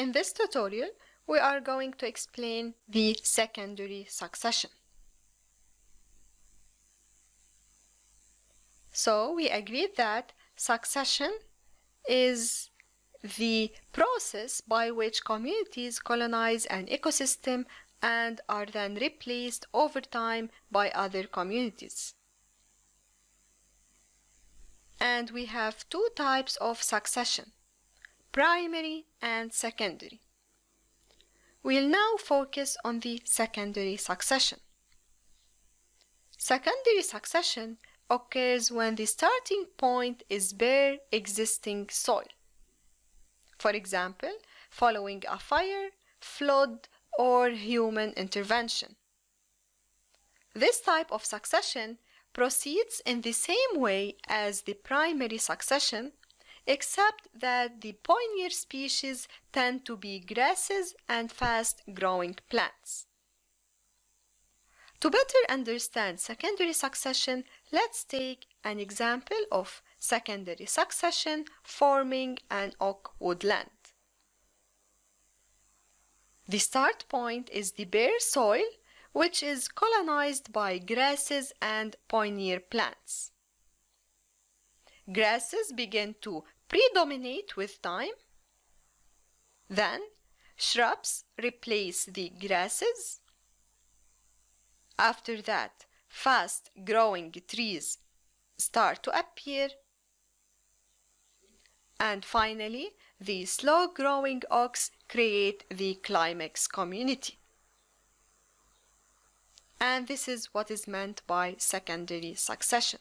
In this tutorial, we are going to explain the secondary succession. So we agreed that succession is the process by which communities colonize an ecosystem and are then replaced over time by other communities. And we have two types of succession, primary and secondary. We'll now focus on the secondary succession. Secondary succession occurs when the starting point is bare existing soil. For example, following a fire, flood, or human intervention. This type of succession proceeds in the same way as the primary succession, except that the pioneer species tend to be grasses and fast-growing plants. To better understand secondary succession, let's take an example of secondary succession forming an oak woodland. The start point is the bare soil, which is colonized by grasses and pioneer plants. Grasses begin to predominate with time. Then, shrubs replace the grasses. After that, fast-growing trees start to appear. And finally, the slow-growing oaks create the climax community. And this is what is meant by secondary succession.